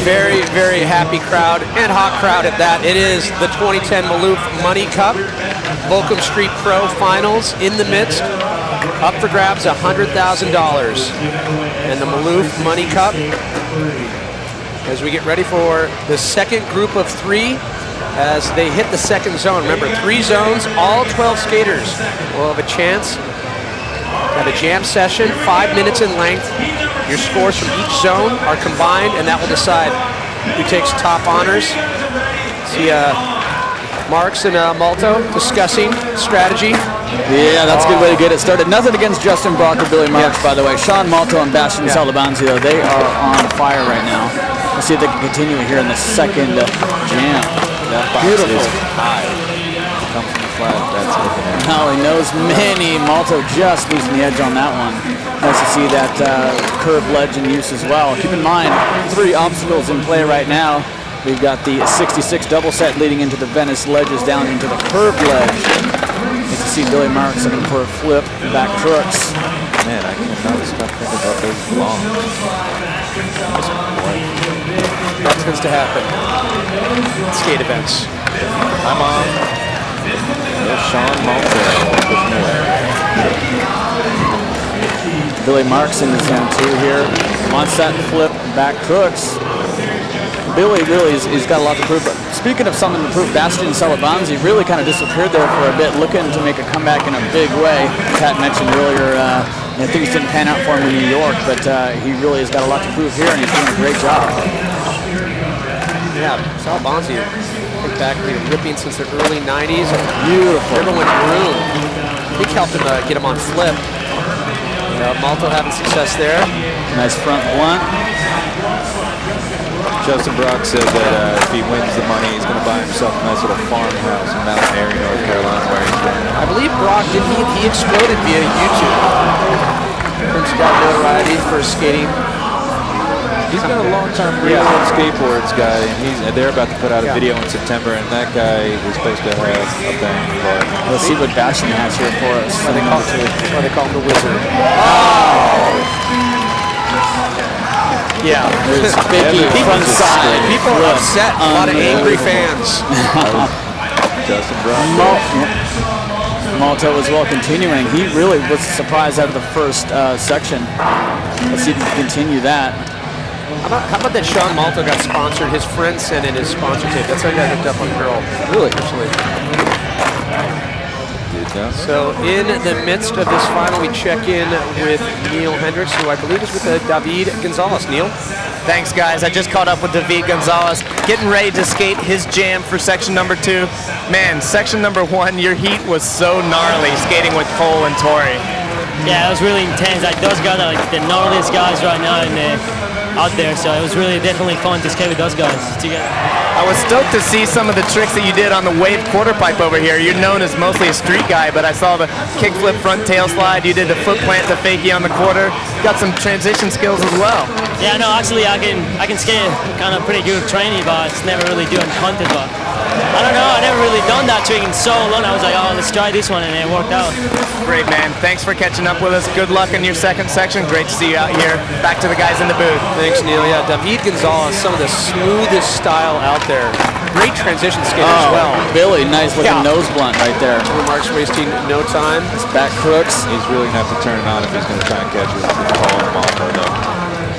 Very, very happy crowd, and hot crowd at that. It is the 2010 Maloof Money Cup, Volcom Street Pro Finals in the midst. Up for grabs, $100,000. And the Maloof Money Cup, as we get ready for the second group of three, as they hit the second zone. Remember, 3 zones, all 12 skaters will have a chance at a jam session, 5 minutes in length. Your scores from each zone are combined, and that will decide who takes top honors. See Marks and Malto discussing strategy. Yeah, that's a good way to get it started. Nothing against Justin Brock or Billy Marks, by the way. Sean Malto and Bastian Salabanzi, though, they are on fire right now. Let's see if they can continue here in the second jam. That box Beautiful. is high. Come from the flat, that's looking at. Now he knows many. Malto just losing the edge on that one. Nice to see that curve ledge in use as well. Keep in mind, 3 obstacles in play right now. We've got the 66 double set leading into the Venice ledges down into the curved ledge. Nice to see Billy Marks looking for a flip, back crooks. Man, I cannot stop thinking about those longs. That's going to happen. Skate events. I'm on. There's Sean Malto pushing away. Billy Marks in the zone 2 here. Wants that flip, back crooks. Billy really he's got a lot to prove. But speaking of something to prove, Bastian Salabanzi really kind of disappeared there for a bit, looking to make a comeback in a big way. Pat mentioned earlier things didn't pan out for him in New York, but he really has got a lot to prove here, and he's doing a great job. Yeah, Salabanzi, I think back, ripping since the early 90s. Beautiful. Everyone groomed. I think helped him get him on flip. Malto having success there. Nice front blunt. Justin Brock said that if he wins the money, he's going to buy himself a nice little farmhouse in Mount Airy, North Carolina, where he's from. I believe Brock, he exploded via YouTube. Prince got notoriety for skating. He's got a long-time career on skateboards guy, and they're about to put out a video in September, and that guy was supposed to have a bang. But let's see what Bastian has here for us. That's why they call him the Wizard. Yeah, there's people side. People are upset. A lot of angry fans. Justin Brock. Malto as well continuing. He really was surprised out of the first section. Let's see if he can continue that. How about that Sean Malto got sponsored? His friend sent in his sponsor tape. That's how he got hooked up on Girl. Really? Actually. So in the midst of this final, we check in with Neil Hendricks, who I believe is with David Gonzalez. Neil? Thanks, guys. I just caught up with David Gonzalez, getting ready to skate his jam for section number 2. Man, section number 1, your heat was so gnarly skating with Cole and Tori. Yeah, it was really intense. Like, those guys are like the gnarliest guys right now out there, so it was really definitely fun to skate with those guys together. I was stoked to see some of the tricks that you did on the wave quarter pipe over here. You're known as mostly a street guy, but I saw the kickflip front tail slide. You did the foot plant to fakie on the quarter. Got some transition skills as well. Yeah, no, actually I can skate kind of pretty good training, but it's never really doing hunted. But I don't know, I never really done that trick in so long. I was like, oh, let's try this one, and it worked out. Great, man. Thanks for catching up with us. Good luck in your second section. Great to see you out here. Back to the guys in the booth. Thanks, Neil. Yeah, David Gonzalez, some of the smoothest style out there. Great transition skater as well. Billy, nice looking nose blunt right there. Mark's wasting no time. His back crooks. He's really going to have to turn it on if he's going to try and catch it with Paul and Malto, though.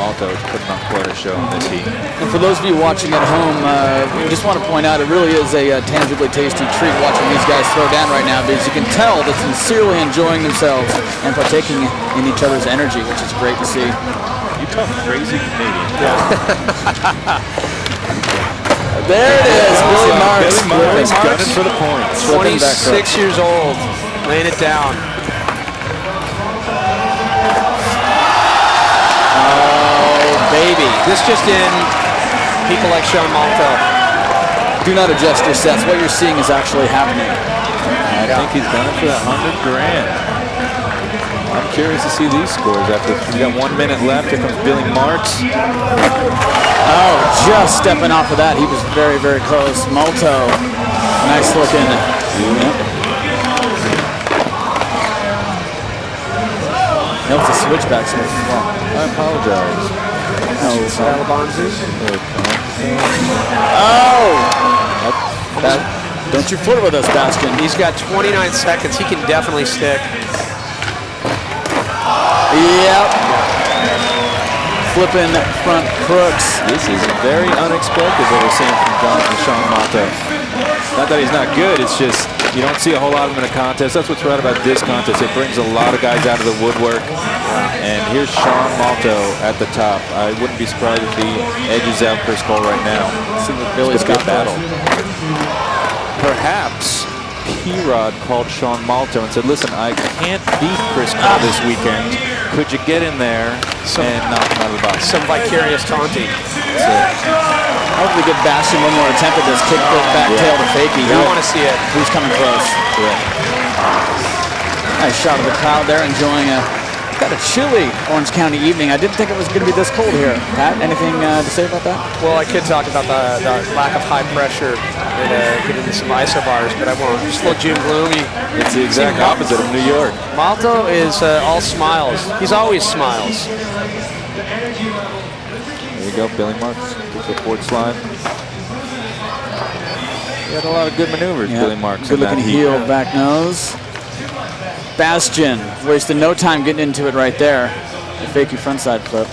Malto is putting on quite a show in this heat. And for those of you watching at home, we just want to point out it really is a tangibly tasty treat watching these guys throw down right now, because you can tell they're sincerely enjoying themselves and partaking in each other's energy, which is great to see. You talk crazy Canadian. Yeah. There it is, Billy Marks. Billy Marks gunning for the points. 26 years old, laying it down. Baby. This just in, people like Sean Malto. Do not adjust your sets. What you're seeing is actually happening. I think he's done it for that $100 grand. I'm curious to see these scores after we got 1 minute left. Here comes Billy Marks. Oh, just stepping off of that. He was very, very close. Malto, nice looking. Notes the switchback switch as well. I apologize. Salabonzi. Don't you flirt with us, Bastion. He's got 29 seconds. He can definitely stick. Yep. Flipping front crooks. This is very unexpected what we're seeing from Sean Malto. Not that he's not good, it's just you don't see a whole lot of him in a contest. That's what's right about this contest. It brings a lot of guys out of the woodwork. And here's Sean Malto at the top. I wouldn't be surprised if he edges out Chris Cole right now. See what Billy's got battle. Perhaps P-Rod called Sean Malto and said, listen, I can't beat Chris Cole this weekend. Could you get in there and knock him out of the box? Some vicarious taunting. Hopefully give Bastion one more attempt at this kick flip back tail to fakie. I want to see it. Who's coming close? Nice shot of the crowd there, enjoying got a chilly Orange County evening. I didn't think it was going to be this cold here. Pat, anything to say about that? Well, I could talk about the lack of high pressure and get into some isobars, but I won't. Just a little June gloomy. It's the exact opposite of New York. Malto is all smiles. He's always smiles. There you go, Billy Marks. Good forward slide. He had a lot of good maneuvers, Billy Marks. Good looking heel, back nose. Bastion wasted no time getting into it right there. The fakey frontside flip.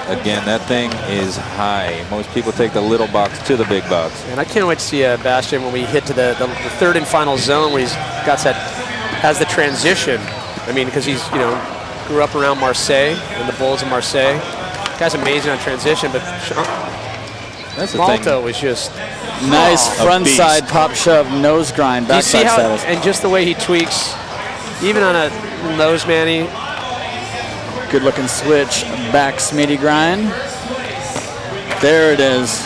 Again, that thing is high. Most people take the little box to the big box. And I can't wait to see Bastion when we hit to the third and final zone where has the transition. I mean, because he's, grew up around Marseille and the Bulls of Marseille. Guy's amazing on transition, but Malto was just nice frontside pop shove nose grind. Do you see how, and just the way he tweaks, even on a nose manny. Good looking switch, back Smitty grind. There it is.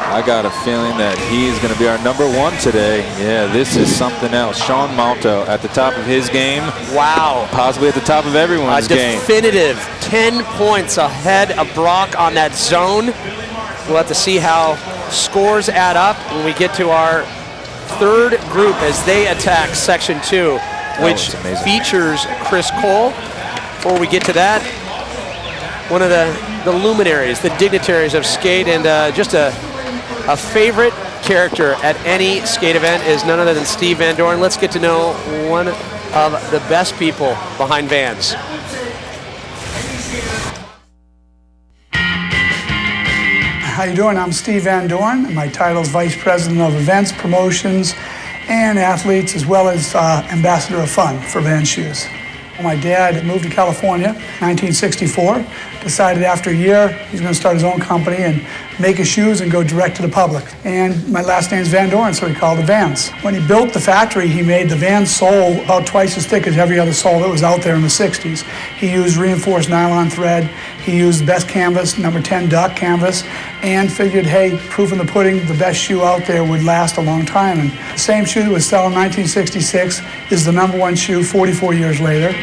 I got a feeling that he's going to be our #1 today. Yeah, this is something else. Sean Malto at the top of his game. Wow. Possibly at the top of everyone's game. Definitive 10 points ahead of Brock on that zone. We'll have to see how scores add up when we get to our third group as they attack Section 2, which features Chris Cole. Before we get to that, one of the luminaries, the dignitaries of skate, and just a favorite character at any skate event is none other than Steve Van Doren. Let's get to know one of the best people behind Vans. How you doing? I'm Steve Van Doren. My title is Vice President of Events, Promotions, and Athletes, as well as Ambassador of Fun for Vans Shoes. My dad moved to California in 1964, decided after a year he's going to start his own company and make his shoes and go direct to the public. And my last name's Van Doren, so he called it Vans. When he built the factory, he made the Vans sole about twice as thick as every other sole that was out there in the 60s. He used reinforced nylon thread. He used the best canvas, number 10 duck canvas, and figured, hey, proof in the pudding, the best shoe out there would last a long time. And the same shoe that was selling in 1966 is the #1 shoe 44 years later.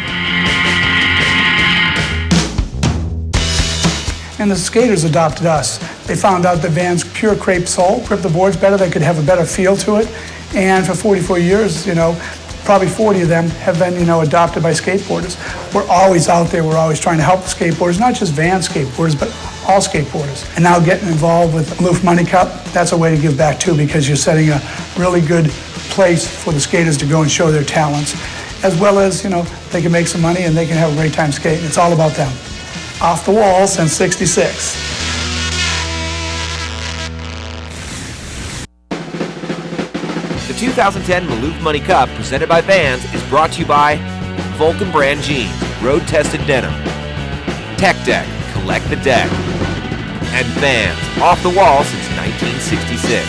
And the skaters adopted us. They found out that Vans pure crepe sole gripped the boards better. They could have a better feel to it. And for 44 years, probably 40 of them have been, adopted by skateboarders. We're always out there. We're always trying to help skateboarders, not just Vans skateboarders, but all skateboarders. And now getting involved with Maloof Money Cup, that's a way to give back too, because you're setting a really good place for the skaters to go and show their talents, as well as, they can make some money and they can have a great time skating. It's all about them. Off the wall since '66. The 2010 Maloof Money Cup, presented by Vans, is brought to you by Volcom brand jeans, road-tested denim, Tech Deck, collect the deck, and Vans, off the wall since 1966.